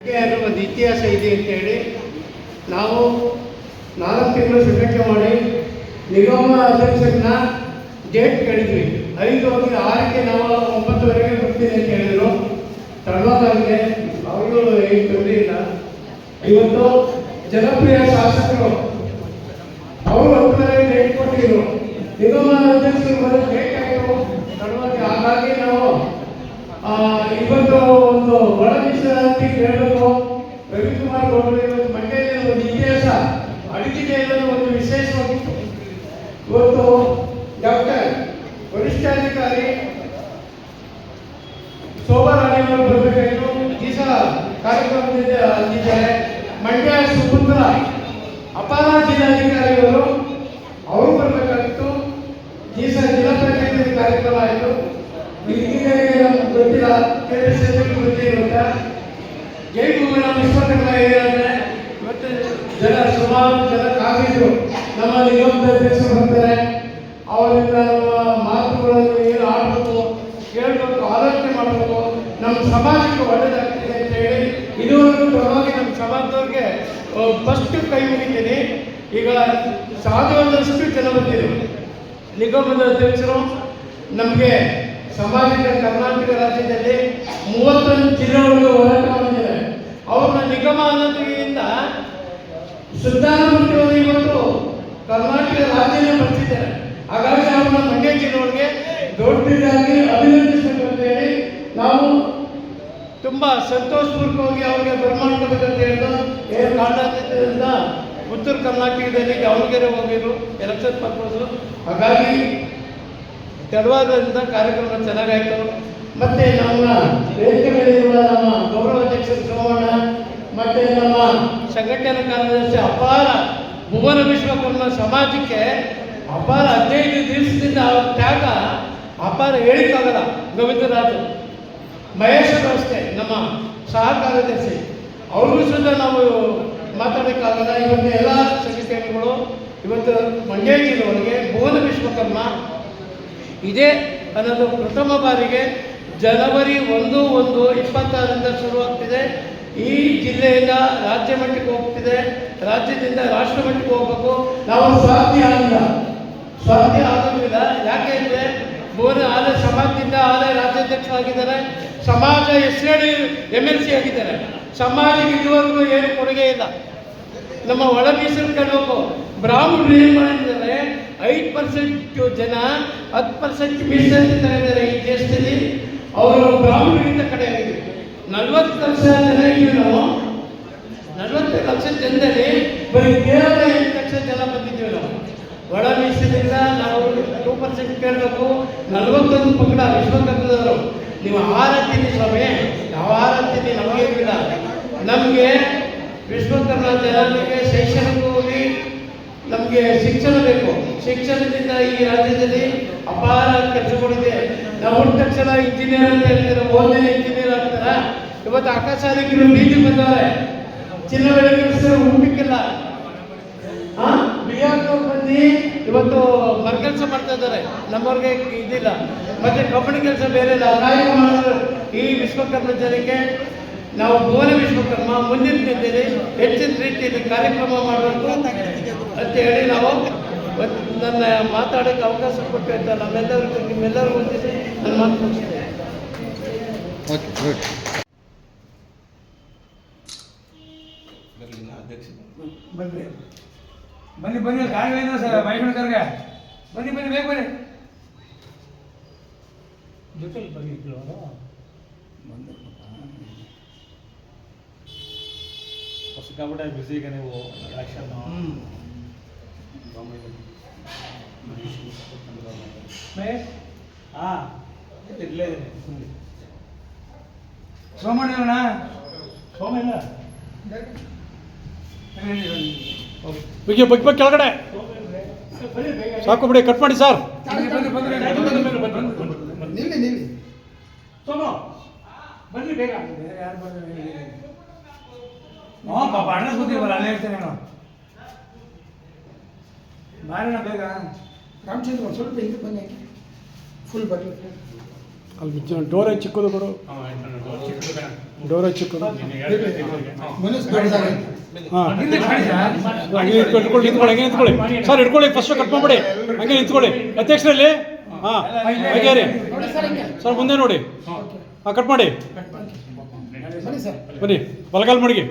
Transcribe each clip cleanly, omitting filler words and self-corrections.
ಒಂದು ಇತಿಹಾಸ ಇದೆ ಅಂತೇಳಿ ನಾವು 4 ತಿಂಗಳು ಸಭ್ಯಕ್ಕೆ ಮಾಡಿ ನಿಗಮ ಅಧ್ಯಕ್ಷರನ್ನ ಡೇಟ್ ಕೇಳಿದ್ವಿ. 5 ಹೋಗಿ 6ಕ್ಕೆ ನಾವು 9ವರೆಗೆ ಬರ್ತೀನಿ ಅಂತ ಹೇಳಿದ್ರು. ತಡವಾಗಿದೆ, ಅವರು ಏನು ತೊಂದರೆ ಇಲ್ಲ. ಇವತ್ತು ಜನಪ್ರಿಯ ಶಾಸಕರು ಅವರು 10ವರೆಗೆ ಡೇಟ್ ಕೊಟ್ಟಿದ್ರು. ನಿಗಮ ಅಧ್ಯಕ್ಷರು ಬರೋ ಡೇಟ್ ಆಯಿತು ತಡವಾಗಿ. ಹಾಗಾಗಿ ನಾವು ಇವತ್ತು ಒಂದು ಒಳ ಮೀಸಲಾತಿ ಕೇಳಬೇಕು. ರವಿಕುಮಾರ್ ಗೌಡರು ಇವತ್ತು ಮಂಡ್ಯದಲ್ಲಿ ಒಂದು ಇತಿಹಾಸ ಅಡಗಿದೆ ಅನ್ನೋದು ಒಂದು ವಿಶೇಷವಾಗಿತ್ತು. ಇವತ್ತು ಡಾಕ್ಟರ್ ವರಿಷ್ಠಾಧಿಕಾರಿ ಶೋಭಾ ರಾಣಿಯವರು ಬರಬೇಕಾಯಿತು. ಈ ಸಲ ಕಾರ್ಯಕ್ರಮದಿಂದ ಅಂದಿದ್ದಾರೆ. ಮಂಡ್ಯ ಸುಪುತ್ರ ಅಪಾರ ಜಿಲ್ಲಾಧಿಕಾರಿಯವರು ಅವರು ಬರಬೇಕಾಗಿತ್ತು. ಈ ಸಲ ಜಿಲ್ಲಾ ಪಂಚಾಯತ್ ಕಾರ್ಯಕ್ರಮ ಆಯಿತು. ಗೊತ್ತಿಲ್ಲ, ಗೊತ್ತಿರುತ್ತಾ ಜೈಭೂಮಿನ ವಿಶ್ವಕರ್ಮ ಏರಿಯಾದ್ರೆ ಇವತ್ತು ಸುಮಾರು ಜನ ಕಾದಿದ್ರು. ನಮ್ಮ ನಿಗಮದ ಅಧ್ಯಕ್ಷರು ಬರ್ತಾರೆ, ಅವರಿಂದ ನಮ್ಮ ಮಾತುಗಳನ್ನು ಏನು ಆಡಬೇಕು, ಕೇಳಬೇಕು, ಆಲೋಚನೆ ಮಾಡಬೇಕು, ನಮ್ಮ ಸಮಾಜಕ್ಕೆ ಒಳ್ಳೆಯದಾಗ್ತದೆ ಅಂತ ಹೇಳಿ ಇದುವರೆಗೂ ಪರವಾಗಿ ನಮ್ಮ ಸಮಾಜದವ್ರಿಗೆ ಫಸ್ಟ್ ಕೈ ಮುಗಿತೀನಿ. ಈಗ ಸಾಧ್ಯವಾದಷ್ಟು ಜನ ಬಂದಿರು. ನಿಗಮದ ಅಧ್ಯಕ್ಷರು ನಮಗೆ ಸಾಮಾಜಿಕ ಕರ್ನಾಟಕ ರಾಜ್ಯದಲ್ಲಿ 31 ಜಿಲ್ಲೆಗಳಿಗೆ ಹೋರಾಟ ಮಾಡಿದ್ದಾರೆ. ಅವ್ರನ್ನ ನಿಗಮ ಅನ್ನೋದ್ರಿಂದ ಸುಧಾರಣೆ ಇವತ್ತು ಕರ್ನಾಟಕ ರಾಜ್ಯನೇ ಬರ್ತಿದ್ದಾರೆ. ಹಾಗಾಗಿ ಅವ್ರನ್ನ ಮಂಡ್ಯ ಜಿಲ್ಲೆಯೊಳಗೆ ದೊಡ್ಡದಾಗಿ ಅಭಿನಂದಿಸಬೇಕು ಅಂತ ಹೇಳಿ ನಾವು ತುಂಬ ಸಂತೋಷಪೂರ್ವಕವಾಗಿ ಅವ್ರಿಗೆ ಬರಮಾಡ್ಕೋಬೇಕಂತ ಹೇಳಿದ್ರು. ಏನು ಕಾರಣದಿಂದ ಉತ್ತರ ಕರ್ನಾಟಕದಲ್ಲಿ ದಾವಣಗೆರೆ ಹೋಗಿದ್ರು ಎಲೆಕ್ಷನ್ ಪರ್ಪಸು. ಹಾಗಾಗಿ ತಡವಾದ್ರಿಂದ ಕಾರ್ಯಕ್ರಮ ಚೆನ್ನಾಗಾಯಿತು. ಮತ್ತು ನಮ್ಮ ವೇದಿಕೆ ಮೇಲೆ ಇರುವ ನಮ್ಮ ಗೌರವಾಧ್ಯಕ್ಷರು ಸೋಮಣ್ಣ ಮತ್ತು ನಮ್ಮ ಸಂಘಟನಾ ಕಾರ್ಯದರ್ಶಿ ಅಪಾರ ಭುವನ ವಿಶ್ವಕರ್ಮ ಸಮಾಜಕ್ಕೆ ಅಪಾರ 15 ದಿವಸದಿಂದ ಅವ್ರ ತ್ಯಾಗ ಅಪಾರ ಹೇಳಿಕ್ಕಾಗಲ್ಲ. ಗೋವಿಂದರಾಜು ಮಹೇಶರು ಅಷ್ಟೇ ನಮ್ಮ ಸಹ ಕಾರ್ಯದರ್ಶಿ, ಅವ್ರಿಗೂ ಸಹ ನಾವು ಮಾತಾಡೋಕ್ಕಾಗಲ್ಲ. ಇವತ್ತು ಎಲ್ಲ ಸಂಘಟನೆಗಳು ಇವತ್ತು ಮಂಡ್ಯ ಜಿಲ್ಲೆಯೊಳಗೆ ಭುವನ ವಿಶ್ವಕರ್ಮ ಇದೆ ಅನ್ನೋದು ಪ್ರಥಮ ಬಾರಿಗೆ ಜನವರಿ 1/1/26ರಿಂದ ಶುರುವಾಗ್ತಿದೆ. ಈ ಜಿಲ್ಲೆಯಿಂದ ರಾಜ್ಯ ಮಟ್ಟಕ್ಕೆ ಹೋಗ್ತಿದೆ, ರಾಜ್ಯದಿಂದ ರಾಷ್ಟ್ರ ಮಟ್ಟಕ್ಕೆ ಹೋಗ್ಬೇಕು. ನಾವು ಸ್ವಾರ್ಥಿ ಆಗೋದಿಲ್ಲ. ಯಾಕೆ ಅಂದರೆ ಭುವನ ಆಲೆ ಸಮಾಜದಿಂದ ಆಲೆ ರಾಜ್ಯಾಧ್ಯಕ್ಷ ಆಗಿದ್ದಾರೆ, ಸಮಾಜ SAD MLC ಆಗಿದ್ದಾರೆ. ಸಮಾಜಕ್ಕೆ ಇದುವರೆಗೂ ಏನು ಕೊಡುಗೆ ಇಲ್ಲ. ನಮ್ಮ ಒಳ ಮೀಸಲು ಕೇಳಬೇಕು. ಬ್ರಾಹ್ಮಣರು ಏನು ಮಾಡಿದ್ದಾರೆ, 5% ಜನ 10% ಮೀಸಲಾತಿ ತಗೊಂಡಿದ್ದಾರೆ ಈ ದೇಶದಲ್ಲಿ. ಅವರು ಬ್ರಾಹ್ಮಣರಿಂದ ಕಡೆಯಾಗಿದೆ. 40 ಲಕ್ಷ ಜನ ಇದ್ದೀವಿ ನಾವು. 40 ಲಕ್ಷ ಜನದಲ್ಲಿ ಬರೀ ಕೇವಲ 8 ಲಕ್ಷ ಜನ ಬಂದಿದ್ದೀವಿ ನಾವು. ಒಳ ಮೀಸಲಿಂದ ನಾವು 2% ಕೇಳಬೇಕು. 41 ಪಂಗಡ ವಿಶ್ವಕರ್ಮದವರು. ನೀವು ಆರತ್ತೀನಿ ಸ್ವಾಮಿ, ನಾವು ಆರತ್ತೀನಿ, ನಮಗೇನಿಲ್ಲ. ನಮಗೆ ವಿಶ್ವಕರ್ಮ ಜನಾಂಗಕ್ಕೆ ಶೈಕ್ಷಣಿಕವಾಗಿ ನಮಗೆ ಶಿಕ್ಷಣ ಬೇಕು. ಶಿಕ್ಷಣದಿಂದ ಈ ರಾಜ್ಯದಲ್ಲಿ ಅಪಾರ ಕೆಲಸಗಳಿದೆ. ನಾವು ಹುಟ್ಟ ತಕ್ಷಣ ಇಂಜಿನಿಯರ್ ಅಂತ ಹೇಳ್ತಾರೆ, ಓದಿನ ಇಂಜಿನಿಯರ್ ಆಗ್ತಾರ. ಇವತ್ತು ಅಕಸ್ಮಾಲಿಕರು ಬೀದಿ ಬಂದವ್ರೆ, ಚಿನ್ನ ಬೆಳೆ ಕೆಲಸ ಹುಡುಕಿಲ್ಲ. ಬಿಹಾರ್ನವ್ರು ಬಂದು ಇವತ್ತು ಮರ ಕೆಲಸ ಮಾಡ್ತಾ ಇದ್ದಾರೆ, ನಮ್ಮವ್ರಿಗೆ ಇದಿಲ್ಲ. ಮತ್ತು ಕಂಪನಿ ಕೆಲಸ ಬೇರೆ ಕಾಯಕ ಮಾಡಿದ್ರು. ಈ ವಿಶ್ವಕರ್ಮ ಜನಕ್ಕೆ ನಾವು ಭುವನ ವಿಶ್ವಕರ್ಮ ಮುಂದಿನ ದಿನದಲ್ಲಿ ಹೆಚ್ಚಿನ ರೀತಿಯಲ್ಲಿ ಕಾರ್ಯಕ್ರಮ ಮಾಡಬೇಕು ಅಂತ ಹೇಳಿ ನಾವು ನನ್ನ ಮಾತಾಡೋಕ್ಕೆ ಅವಕಾಶ ಕೊಟ್ಟು ಅಂತ ನಿಮ್ಮೆಲ್ಲರಿಗೂ ಹೊಂದಿಸಿ ನನ್ನ ಮಾತು ಮುಗಿಸ್ತೇನೆ. ಬನ್ನಿ ಕಾರ್ಯ ಸರ್ ಮೈಸೂರಿಗೆ ಬನ್ನಿ ಬೇಗ ಬನ್ನಿ ಜೊತೆಲಿ ಬನ್ನಿ. ಸಿಕ್ಕಾಬಿಟ್ಟೆ ಬಿಸಿ ಈಗ ನೀವು ಎಲೆಕ್ಷನ್ ಇರಲೇ ಇದೆ. ಸೋಮಣ್ಣ ಸೋಮಣ್ಣ ಬಗ್ಗೆ ಕೆಳಗಡೆ ಸಾಕು ಬಿಡಿ, ಕಟ್ ಮಾಡಿ ಸರ್. ನಿಲ್ಲಿ ಸೋಮ ಬನ್ನಿ ಬೇಗ. ಯಾರು ಬಂದ್ರೆ ಪಾಪ ಅಣ್ಣ ಕೂತಿರ್ಬಲ್ಲ, ಅಲ್ಲೇ ಇರ್ತೇನೆ ನಾನು. ಬಾರಣ ಬೇಗ. ರಾಮಚಂದ್ರ ಒಂದು ಸ್ವಲ್ಪ ಹಿಂದೆ ಬನ್ನಿ, ಫುಲ್ ಬರಲಿ. ಅಲ್ಲಿ ಡೋರೇ ಚಿಕ್ಕದು ಕೊಡು, ಡೋರೇ ಚಿಕ್ಕದು. ಹಾಂ ಹಂಗೆ ಇಟ್ಕೊಳ್ಳಿ, ಹಂಗೆ ನಿಂತ್ಕೊಳ್ಳಿ ಸರ್, ಇಟ್ಕೊಳ್ಳಿ. ಫಸ್ಟ್ ಕಟ್ ಮಾಡಿಬಿಡಿ, ಹಂಗೆ ನಿಂತ್ಕೊಳ್ಳಿ ಅಧ್ಯಕ್ಷರಲ್ಲಿ. ಹಾಂ ಹಾಗೆ ರೀ ಸರ್, ಮುಂದೆ ನೋಡಿ. ಹಾಂ ಕಟ್ ಮಾಡಿ ಬನ್ನಿ, ಬಲಗಾಲ್ ಮಡಿಗೆ.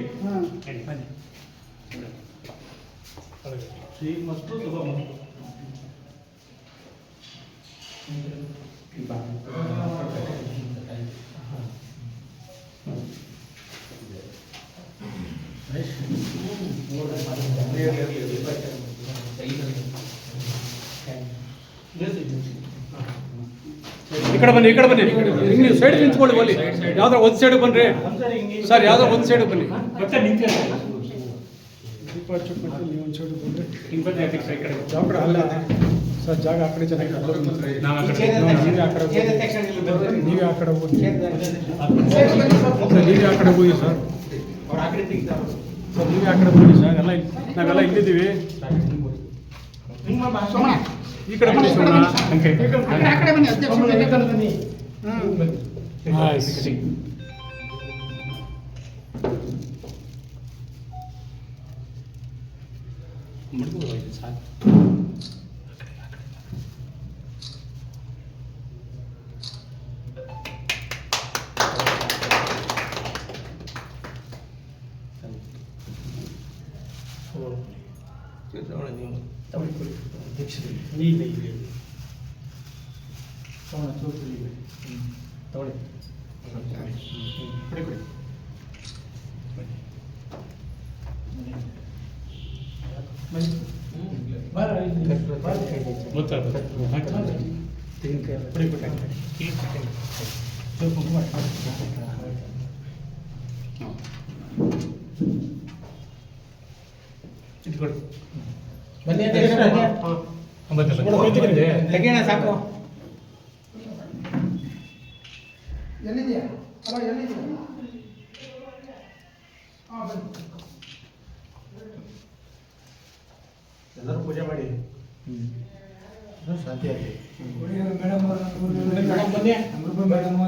ಈ ಕಡೆ ಬನ್ನಿ, ಈ ಕಡೆ ಬನ್ನಿ. ಹಿಂಗೆ ನೀವು ಸೈಡ್ ನಿಂತ್ಕೊಳ್ಳಿ. ಬನ್ನಿ, ಯಾವ್ದಾರ ಒಂದು ಸೈಡ್ ಬನ್ನಿರಿ ಸರ್, ಯಾವ್ದಾರ ಒಂದು ಸೈಡ್ ಬನ್ನಿ. ನೀವು ಒಂದು ಸೈಡ್ ಬನ್ನಿ. ಅಲ್ಲ ಸರ್, ಜಾಗ ಆ ಕಡೆ ಚೆನ್ನಾಗಿ ನೀವೇ ಆ ಕಡೆ ಹೋಗಿ, ನೀವೇ ಆ ಕಡೆ ಹೋಗಿ ಸರ್. ನೀವೇ ಆ ಕಡೆ ಹೋಗಿ ಸರ್, ಎಲ್ಲ ನಾವೆಲ್ಲ ಇಲ್ಲಿದ್ದೀವಿ. ಈ ಕಡೆ ಬನ್ನಿ ಸೋಮಣ್ಣ. ತೆಗೆಣ ಸಾಕು. ಎಲ್ಲಿದೆಯಾ? ಅಲ್ಲ ಎಲ್ಲಿದೆಯಾ? ಎಲ್ಲರೂ ಪೂಜೆ ಮಾಡಿ ಶಾಂತಿ ಆಗಲಿ. ಮೇಡಮ್ ಬನ್ನಿ,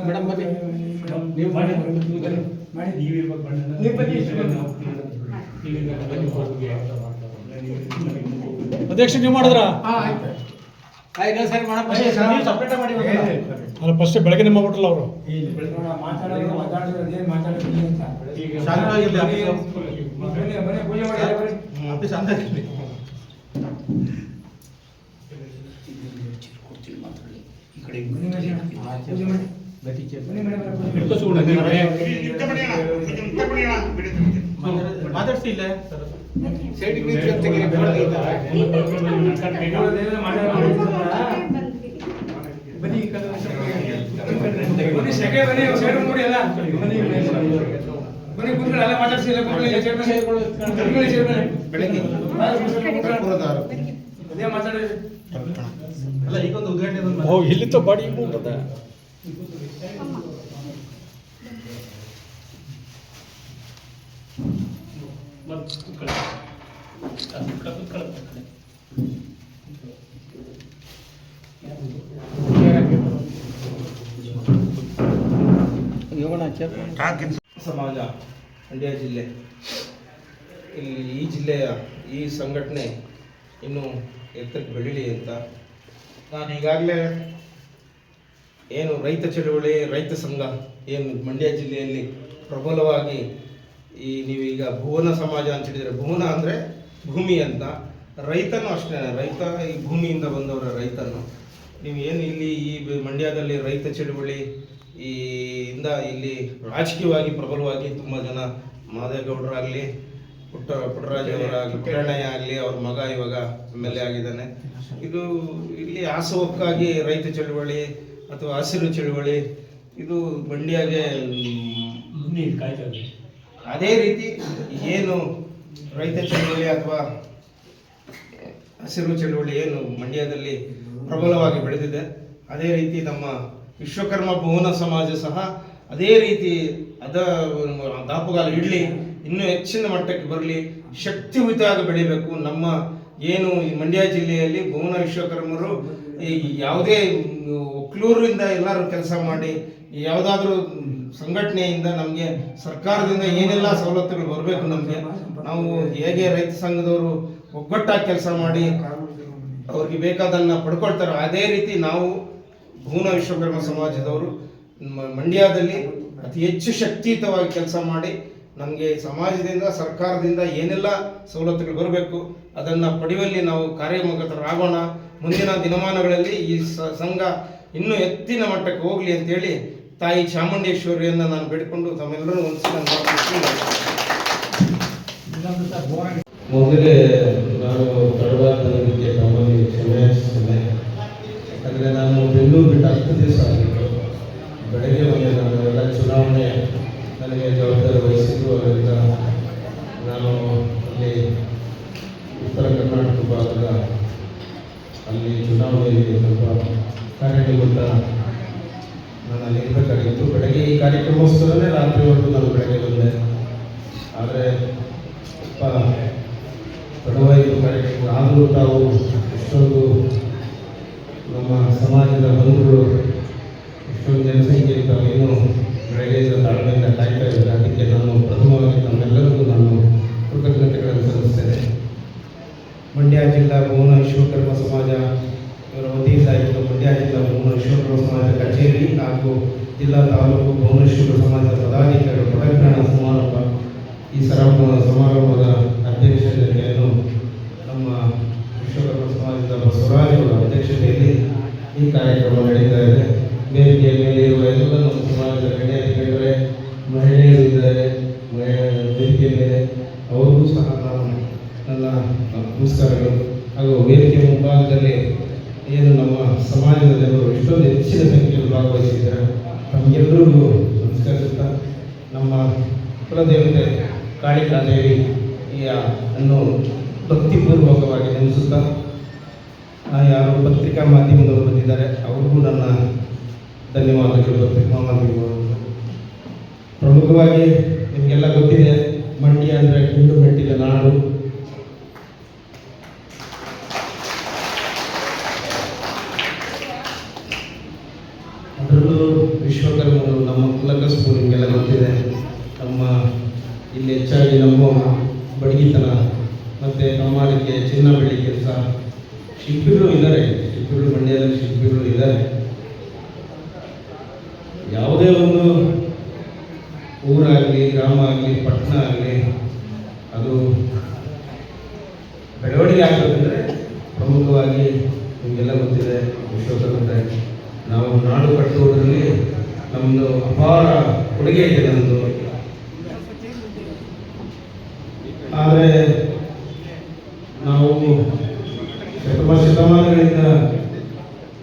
ಮೇಡಮ್ ಬನ್ನಿ. ನೀವು ಮಾಡಿ ಅಧ್ಯಕ್ಷ ನೀವು ಮಾಡಿದ್ರಾ? ಸರಿ ಮಾಡಪ್ಪ, ಸಪ್ರೇಟ್ ಮಾಡಿ. ಅಲ್ಲ ಫಸ್ಟ್ ಬೆಳಗ್ಗೆ ನಿಮ್ಮ ಮಾಡ್ಬಿಟ್ರಲ್ಲ ಅವರು. ಮಾತಾಡ್ಸಿ ಇಲ್ಲ ಅಲ್ಲ ಈಗೊಂದು ಉದ್ಘಾಟನೆ. ಓ ಇಲ್ಲಿತ್ತು ಬಾಡಿ ಬರ್ತದೆ. ಸಮಾಜ ಮಂಡ್ಯ ಜಿಲ್ಲೆ, ಇಲ್ಲಿ ಈ ಜಿಲ್ಲೆಯ ಈ ಸಂಘಟನೆ ಇನ್ನೂ ಎತ್ತರಕ್ಕೆ ಬೆಳೀಲಿ ಅಂತ ನಾನು ಈಗಾಗಲೇ ಏನು ರೈತ ಚಳವಳಿ, ರೈತ ಸಂಘ ಏನು ಮಂಡ್ಯ ಜಿಲ್ಲೆಯಲ್ಲಿ ಪ್ರಬಲವಾಗಿ ನೀವು ಈಗ ಭುವನ ಸಮಾಜ ಅಂತ ಹೇಳಿದರೆ, ಭುವನ ಅಂದರೆ ಭೂಮಿ ಅಂತ, ರೈತನೂ ಅಷ್ಟೇ, ರೈತ ಈ ಭೂಮಿಯಿಂದ ಬಂದವರ ರೈತನು. ನೀವು ಏನು ಇಲ್ಲಿ ಈ ಮಂಡ್ಯದಲ್ಲಿ ರೈತ ಚಳವಳಿ ಇಂದ ಇಲ್ಲಿ ರಾಜಕೀಯವಾಗಿ ಪ್ರಬಲವಾಗಿ ತುಂಬ ಜನ, ಮಾದೇಗೌಡರಾಗಲಿ, ಪುಟ್ಟರಾಜವರಾಗಲಿ, ಪುಟ್ಟಣ್ಣಯ್ಯ ಆಗಲಿ, ಅವ್ರ ಮಗ ಇವಾಗ MLA ಆಗಿದ್ದಾನೆ. ಇದು ಇಲ್ಲಿ ಆಸವಕ್ಕಾಗಿ ರೈತ ಚಳವಳಿ ಅಥವಾ ಹಸಿರು ಚಳವಳಿ ಇದು ಮಂಡ್ಯಗೆ ಅದೇ ರೀತಿ ಏನು ರೈತ ಚಳವಳಿ ಅಥವಾ ಹಸಿರು ಚಳವಳಿ ಏನು ಮಂಡ್ಯದಲ್ಲಿ ಪ್ರಬಲವಾಗಿ ಬೆಳೆದಿದೆ, ಅದೇ ರೀತಿ ನಮ್ಮ ವಿಶ್ವಕರ್ಮ ಭುವನ ಸಮಾಜ ಸಹ ಅದೇ ರೀತಿ ದಾಪುಗಾಲ ಇಡಲಿ, ಇನ್ನೂ ಹೆಚ್ಚಿನ ಮಟ್ಟಕ್ಕೆ ಬರಲಿ, ಶಕ್ತಿಯುತವಾಗಿ ಬೆಳಿಬೇಕು. ನಮ್ಮ ಏನು ಈ ಮಂಡ್ಯ ಜಿಲ್ಲೆಯಲ್ಲಿ ಭುವನ ವಿಶ್ವಕರ್ಮರು ಈ ಯಾವುದೇ ಒಕ್ಲೂರಿಂದ ಎಲ್ಲರೂ ಕೆಲಸ ಮಾಡಿ ಯಾವುದಾದ್ರೂ ಸಂಘಟನೆಯಿಂದ ನಮಗೆ ಸರ್ಕಾರದಿಂದ ಏನೆಲ್ಲ ಸವಲತ್ತುಗಳು ಬರಬೇಕು ನಮಗೆ, ನಾವು ಹೇಗೆ ರೈತ ಸಂಘದವರು ಒಗ್ಗಟ್ಟಾಗಿ ಕೆಲಸ ಮಾಡಿ ಅವ್ರಿಗೆ ಬೇಕಾದನ್ನು ಪಡ್ಕೊಳ್ತಾರೋ ಅದೇ ರೀತಿ ನಾವು ಭುವನ ವಿಶ್ವಕರ್ಮ ಸಮಾಜದವರು ಮಂಡ್ಯದಲ್ಲಿ ಅತಿ ಹೆಚ್ಚು ಶಕ್ತಿಯುತವಾಗಿ ಕೆಲಸ ಮಾಡಿ ನಮಗೆ ಸಮಾಜದಿಂದ ಸರ್ಕಾರದಿಂದ ಏನೆಲ್ಲ ಸವಲತ್ತುಗಳು ಬರಬೇಕು ಅದನ್ನು ಪಡೆಯುವಲ್ಲಿ ನಾವು ಕಾರ್ಯೋನ್ಮುಖರಾಗೋಣ. ಮುಂದಿನ ದಿನಮಾನಗಳಲ್ಲಿ ಈ ಸಂಘ ಇನ್ನೂ ಎತ್ತಿನ ಮಟ್ಟಕ್ಕೆ ಹೋಗಲಿ ಅಂತೇಳಿ ತಾಯಿ ಚಾಮುಂಡೇಶ್ವರಿಯನ್ನು ನಾನು ಬೇಡಿಕೊಂಡು ತಮ್ಮೆಲ್ಲರೂ ಒಂದ್ಸಲ ಮೊದಲೇ ನಾನು ತಡವಾದಕ್ಕೆ ತಮ್ಮಲ್ಲಿ ಕ್ಷಮೆಯಾಚಿಸ್ತೇನೆ. ಯಾಕಂದರೆ ನಾನು ಬೆಂಗಳೂರು ಬಿಟ್ಟು 10 ದಿವಸ ಆಗಿತ್ತು. ಬೆಳಗ್ಗೆ ಬಂದೆ, ನಾನು ಎಲ್ಲ ಚುನಾವಣೆ ನನಗೆ ಜವಾಬ್ದಾರಿ ವಹಿಸಿದ್ದು. ಅದರಿಂದ ನಾನು ಅಲ್ಲಿ ಉತ್ತರ ಕರ್ನಾಟಕ ಭಾಗದ ಅಲ್ಲಿ ಚುನಾವಣೆಯಲ್ಲಿ ಸ್ವಲ್ಪ ಕಾರ್ಯನಿಮಿತ್ತ ನಾನು ಅಲ್ಲಿ ಇರಬೇಕಾಗಿತ್ತು. ಬೆಳಗ್ಗೆ ಈ ಕಾರ್ಯಕ್ರಮೋಸ್ಕರನೇ ರಾತ್ರಿವರೆಗೂ ನಾನು ಬೆಳಗ್ಗೆ ಬಂದೆ. ಆದರೆ ಸ್ವಲ್ಪ ತಡವಾಯಿತು ಕಾರ್ಯಕ್ರಮ. ಆದರೂ ತಾವು ಇಷ್ಟೊಂದು ನಮ್ಮ ಸಮಾಜದ ಬಂಧುಗಳು ಇಷ್ಟೊಂದು ಜನಸಂಖ್ಯೆ ತಾವು ಇನ್ನೂ ಬೆಳಗ್ಗೆಯಿಂದ ತಾಳ್ಮೆಯಿಂದ ಕಾಯ್ತಾ ಇದ್ದಾರೆ. ಅದಕ್ಕೆ ನಾನು ಪ್ರಥಮವಾಗಿ ತಮ್ಮೆಲ್ಲರಿಗೂ ನಾನು ಕೃತಜ್ಞತೆಗಳನ್ನು ಸಲ್ಲಿಸ್ತೇನೆ. ಮಂಡ್ಯ ಜಿಲ್ಲಾ ಭುವನ ವಿಶ್ವಕರ್ಮ ಸಮಾಜ ಇವರ ವತಿಯಿಂದ ಇವತ್ತು ಮಂಡ್ಯ ಜಿಲ್ಲಾ ಭುವನ ವಿಶ್ವಕರ್ಮ ಸಮಾಜ ಕಚೇರಿ ಹಾಗೂ ಜಿಲ್ಲಾ ತಾಲೂಕು ಭುವನ ವಿಶ್ವಕರ್ಮ ಸಮಾಜದ ಪದಾಧಿಕಾರಿಗಳ ಪದಗ್ರಹಣ ಸಮಾರಂಭ. ಈ ಸಮಾರಂಭದ ಅಧ್ಯಕ್ಷತೆಯನ್ನು ನಮ್ಮ ವಿಶ್ವಕರ್ಮ ಸಮಾಜದ ಬಸವರಾಜ್ ಅವರ ಅಧ್ಯಕ್ಷತೆಯಲ್ಲಿ ಈ ಕಾರ್ಯಕ್ರಮ ನಡೀತಾ ಇದೆ. ವೇದಿಕೆಯ ಮೇಲೆ ಇರುವ ಎಲ್ಲ ನಮ್ಮ ಸಮಾಜದ ಗಣ್ಯರೆ ಮಹಿಳೆಯರು ಇದ್ದಾರೆ. ವೇದಿಕೆ ಮೇಲೆ ಅವರಿಗೂ ಸಹ ನಾನು ನನ್ನ ನಮಸ್ಕಾರಗಳು. ಹಾಗೂ ವೇದಿಕೆ ಮುಂಭಾಗದಲ್ಲಿ ಏನು ನಮ್ಮ ಸಮಾಜದ ಜನರು ಎಷ್ಟೊಂದು ಹೆಚ್ಚಿನ ಸಂಖ್ಯೆಯಲ್ಲಿ ಭಾಗವಹಿಸಿದ್ದಾರೆ. ತಮಗೆಲ್ಲರಿಗೂ ನಮಸ್ಕರಿಸುತ್ತಾ ನಮ್ಮ ಕುಲದೇವತೆ ಕಾಳಿಕಾದೇವಿ ಅನ್ನು ಭಕ್ತಿಪೂರ್ವಕವಾಗಿ ನೆನೆಸುತ್ತಾ ಯಾರು ಪತ್ರಿಕಾ ಮಾಧ್ಯಮದವರು ಬಂದಿದ್ದಾರೆ ಅವ್ರಿಗೂ ನನ್ನ ಧನ್ಯವಾದಗಳು. ಪತ್ರಿಕಾ ಮಾಧ್ಯಮಗಳು ಪ್ರಮುಖವಾಗಿ ನಿಮಗೆಲ್ಲ ಗೊತ್ತಿದೆ, ಮಂಡ್ಯ ಅಂದರೆ ಗುಂಡು ಮೆಟ್ಟಿದ ನಾಡು. ಅದರಲ್ಲೂ ವಿಶ್ವಕರ್ಮರು ನಮ್ಮ ಕುಲಕಸಬು ನಿಮಗೆಲ್ಲ ಗೊತ್ತಿದೆ. ನಮ್ಮ ಇಲ್ಲಿ ಹೆಚ್ಚಾಗಿ ನಮ್ಮ ಬಡಗಿತನ ಮತ್ತು ಕಮಾಲಿಕೆ, ಚಿನ್ನ ಬೆಳ್ಳಿ ಕೆಲಸ, ಶಿಲ್ಪಿಗಳು ಇದ್ದಾರೆ. ಶಿಲ್ಪಿಗಳು ಮಂಡ್ಯದಲ್ಲಿ ಶಿಲ್ಪಿಗಳು ಇದ್ದಾರೆ. ಯಾವುದೇ ಒಂದು ಊರಾಗಲಿ, ಗ್ರಾಮ ಆಗಲಿ, ಪಟ್ಟಣ ಆಗಲಿ, ಅದು ಬೆಳವಣಿಗೆ ಆಗಬೇಕಂದ್ರೆ ಪ್ರಮುಖವಾಗಿ ನಿಮಗೆಲ್ಲ ಗೊತ್ತಿದೆ ವಿಶ್ವಕರ್ಮರೇ ನಾವು ನಾಡು ಕಟ್ಟುವುದರಲ್ಲಿ ನಮ್ಮದು ಅಪಾರ ಕೊಡುಗೆ ಇದೆ ನಮ್ಮದು. ಆದರೆ ನಾವು ಶತಮಾನಗಳಿಂದ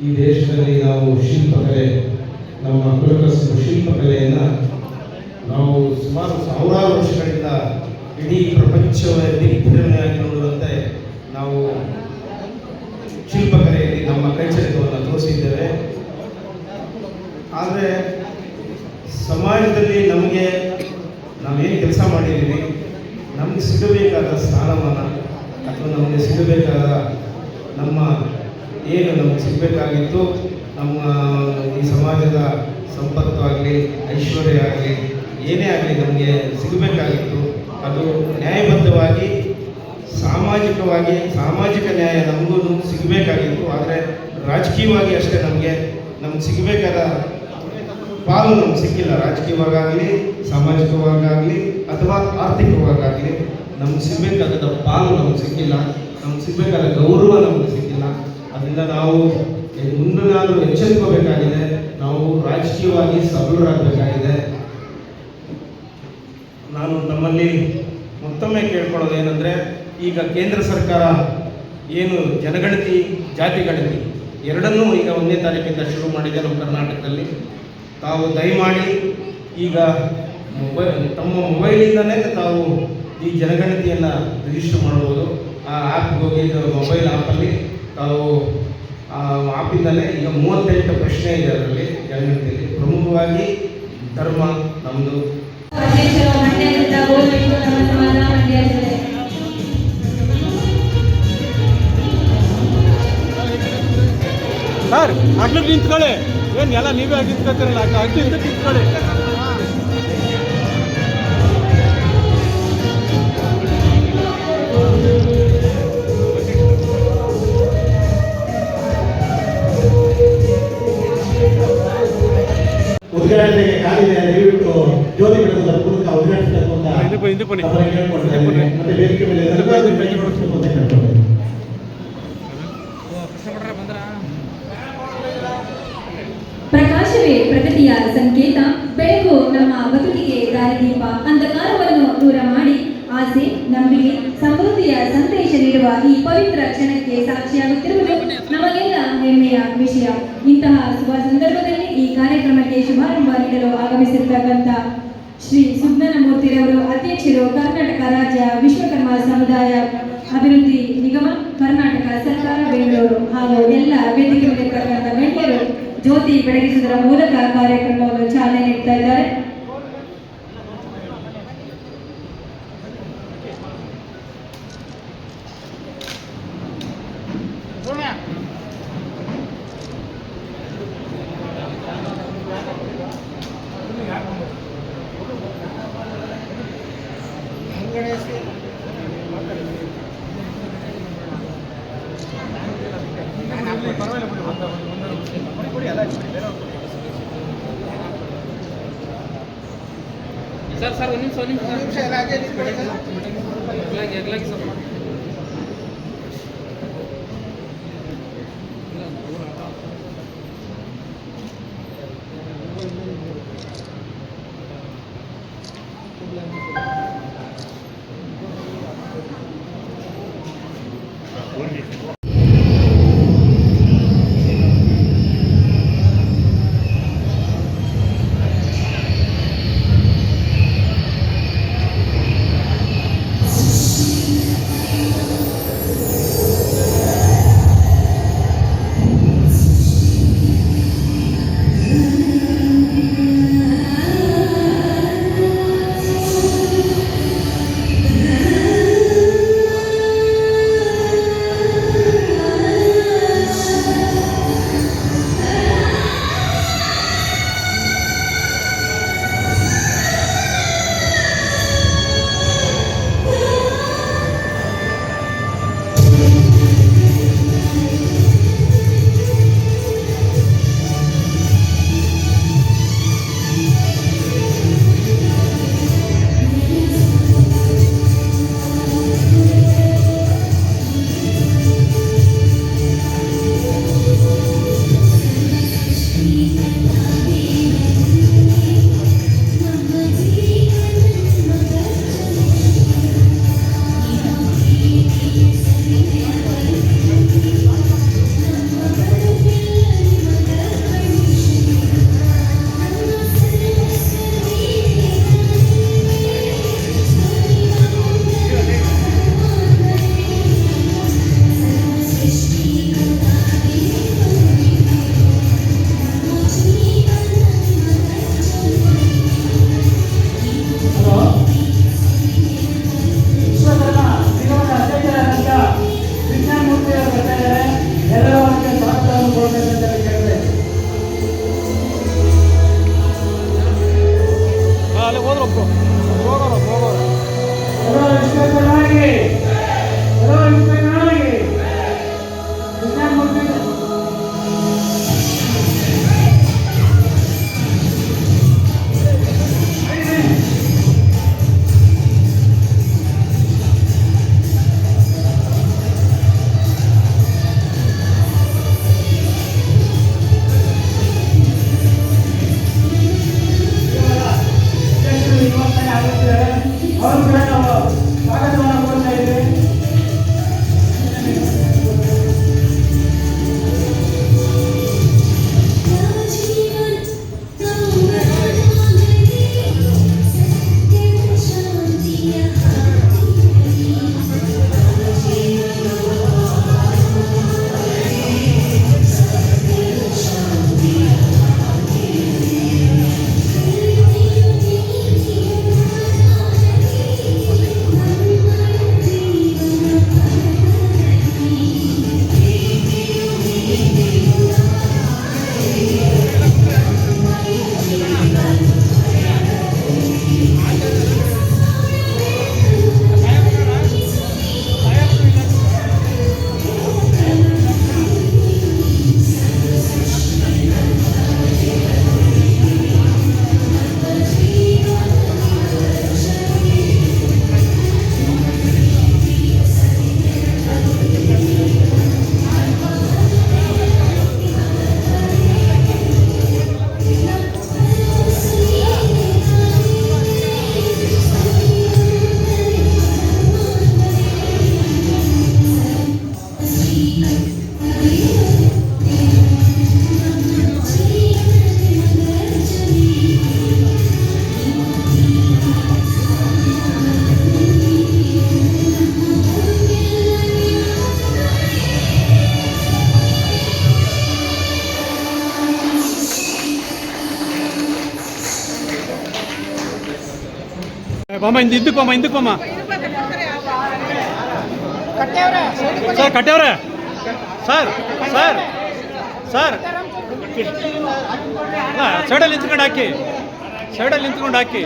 ಈ ದೇಶದಲ್ಲಿ ನಾವು ಶಿಲ್ಪಕಲೆ, ನಮ್ಮ ಕುಲಕಸಬು ಶಿಲ್ಪಕಲೆಯನ್ನು ನಾವು ಸುಮಾರು ಸಾವಿರಾರು ವರ್ಷಗಳಿಂದ ಇಡೀ ಪ್ರಪಂಚವೇ ದಿಗ್ಭ್ರಮೆಯಾಗಿ ನೋಡುವಂತೆ ನಾವು ಶಿಲ್ಪಕಲೆಯಲ್ಲಿ ನಮ್ಮ ಕೈಚರಿತವನ್ನು ತೋರಿಸಿದ್ದೇವೆ. ಆದರೆ ಸಮಾಜದಲ್ಲಿ ನಮಗೆ ನಾವೇನು ಕೆಲಸ ಮಾಡಿದ್ದೀವಿ, ನಮಗೆ ಸಿಗಬೇಕಾದ ಸ್ಥಾನಮಾನ ಅಥವಾ ನಮಗೆ ಸಿಗಬೇಕಾದ ನಮ್ಮ ಏನು ನಮಗೆ ಸಿಗಬೇಕಾಗಿತ್ತು, ನಮ್ಮ ಈ ಸಮಾಜದ ಸಂಪತ್ತು ಆಗಲಿ, ಐಶ್ವರ್ಯ ಆಗಲಿ, ಏನೇ ಆಗಲಿ ನಮಗೆ ಸಿಗಬೇಕಾಗಿತ್ತು, ಅದು ನ್ಯಾಯಬದ್ಧವಾಗಿ ಸಾಮಾಜಿಕ ನ್ಯಾಯ ನಮಗೂ ಸಿಗಬೇಕಾಗಿತ್ತು. ಆದರೆ ರಾಜಕೀಯವಾಗಿ ಅಷ್ಟೇ ನಮಗೆ ಸಿಗಬೇಕಾದ ಪಾಲು ನಮ್ಗೆ ಸಿಕ್ಕಿಲ್ಲ. ರಾಜಕೀಯವಾಗಲಿ, ಸಾಮಾಜಿಕವಾಗಲಿ ಅಥವಾ ಆರ್ಥಿಕವಾಗಲಿ ನಮ್ಗೆ ಸಿಗಬೇಕಾದ ಪಾಲು ನಮ್ಗೆ ಸಿಕ್ಕಿಲ್ಲ. ನಮ್ಗೆ ಸಿಗಬೇಕಾದ ಗೌರವ ನಮಗೆ ಸಿಕ್ಕಿಲ್ಲ. ಅದರಿಂದ ನಾವು ಮುಂದೆನಾದರೂ ಎಚ್ಚರಿಸಬೇಕಾಗಿದೆ. ನಾವು ರಾಜಕೀಯವಾಗಿ ಸಬಲರಾಗಬೇಕಾಗಿದೆ. ನಾನು ನಮ್ಮಲ್ಲಿ ಮತ್ತೊಮ್ಮೆ ಕೇಳ್ಕೊಳ್ಳೋದು ಏನಂದರೆ, ಈಗ ಕೇಂದ್ರ ಸರ್ಕಾರ ಏನು ಜನಗಣತಿ, ಜಾತಿ ಗಣತಿ ಎರಡನ್ನೂ ಈಗ 1ನೇ ತಾರೀಕಿಂದ ಶುರು ಮಾಡಿದೆ ನಮ್ಮ ಕರ್ನಾಟಕದಲ್ಲಿ. ತಾವು ದಯಮಾಡಿ ಈಗ ತಮ್ಮ ಮೊಬೈಲಿಂದಲೇ ತಾವು ಈ ಜನಗಣತಿಯನ್ನು ರಿಜಿಸ್ಟರ್ ಮಾಡ್ಬೋದು. ಆ ಆ್ಯಪ್ಗೆ ಹೋಗಿ ಮೊಬೈಲ್ ಆ್ಯಪಲ್ಲಿ ತಾವು ಆ ಆ್ಯಪಿಂದಲೇ ಈಗ 38 ಪ್ರಶ್ನೆ ಇದೆ ಅದರಲ್ಲಿ ಜನಗಣತಿಯಲ್ಲಿ. ಪ್ರಮುಖವಾಗಿ ಧರ್ಮ ನಮ್ಮದು ಅಗ್ಲಿಗೆ ನಿಂತ್ಕೊಳ್ಳಿ. ಏನು ಎಲ್ಲ ನೀವೇ ಆಗಿ ನಿಂತ್ಕೊತೀರಲ್ಲ, ಅಗ್ಲಿ ಹಿಂದಕ್ಕೆ ನಿಂತ್ಕೊಳ್ಳಿ. ಉದ್ಘಾಟನೆಗೆ ಕಾಲಿದೆ, ದಯವಿಟ್ಟು ಜ್ಯೋತಿ ಬೆಳಗುವುದರ ಮೂಲಕ ಉದ್ಘಾಟಿಸಬೇಕು ಅಂತ ಹಿಂದೆ ಬನ್ನಿ. ಅವರಿಗೆ ಕೇಳ್ಕೊಳ್ತೇನೆ. ಮತ್ತೆ ವೇದಿಕೆ ಮೇಲೆ ಎಲ್ಲರಿಗೂ ಬೆಂಗಳೂರು ಅಂತ ಕೇಳ್ಕೊಳ್ತೇನೆ. ಪ್ರಕಾಶವೇ ಪ್ರಗತಿಯ ಸಂಕೇತ, ಬೆಳಕು ನಮ್ಮ ಬದುಕಿಗೆ ದಾರಿದೀಪ, ಅಂಧಕಾರವನ್ನು ದೂರ ಮಾಡಿ ಆಸೆ, ನಂಬಿಕೆ, ಸಮೃದ್ಧಿಯ ಸಂದೇಶ ನೀಡುವ ಈ ಪವಿತ್ರ ಕ್ಷಣಕ್ಕೆ ಸಾಕ್ಷಿಯಾಗುತ್ತಿರುವುದು ನಮಗೆಲ್ಲ ಹೆಮ್ಮೆಯ ವಿಷಯ. ಇಂತಹ ಶುಭ ಸಂದರ್ಭದಲ್ಲಿ ಈ ಕಾರ್ಯಕ್ರಮಕ್ಕೆ ಶುಭಾರಂಭ ನೀಡಲು ಆಗಮಿಸಿರ್ತಕ್ಕಂಥ ಶ್ರೀ ಸುಜ್ಞಾನಮೂರ್ತಿರವರು ಅಧ್ಯಕ್ಷರು, ಕರ್ನಾಟಕ ರಾಜ್ಯ ವಿಶ್ವಕರ್ಮ ಸಮುದಾಯ ಅಭಿವೃದ್ಧಿ ನಿಗಮ, ಕರ್ನಾಟಕ ಸರ್ಕಾರ ಬೆಂಗಳೂರು, ಹಾಗೂ ಎಲ್ಲ ವೇದಿಕೆ ಮೇಲಿರ್ತಕ್ಕಂಥ ಗಣ್ಯರು ಜ್ಯೋತಿ ಬೆಳಗಿಸುವುದರ ಮೂಲಕ ಕಾರ್ಯಕ್ರಮವನ್ನು ಚಾಲನೆ ನೀಡ್ತಾ ಇದ್ದಾರೆ. ಸರ್ ಒಂದು ನಿಮಿಷ ಮಾಮ ಹಿಂದಕ್ಕೆ ಮಾಮ ಹಿಂದಕ್ಕೆ ಮಾಮ ಸರ್ ಕಟ್ಟೆವ್ರೆ ಸರ್ ಸರ್ ಸರ್ ಅಲ್ಲ ಸೈಡಲ್ಲಿ ನಿಂತ್ಕೊಂಡು ಹಾಕಿ ಸೈಡಲ್ಲಿ ನಿಂತ್ಕೊಂಡು ಹಾಕಿ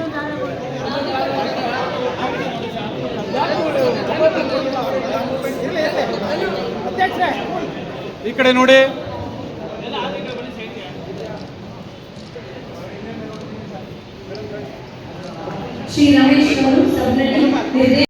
ಈ ಕಡೆ ನೋಡಿ ಶ್ರೀ ರಮೇಶ್ ಅವರು ಸಭ್ರಳ್ಳಿ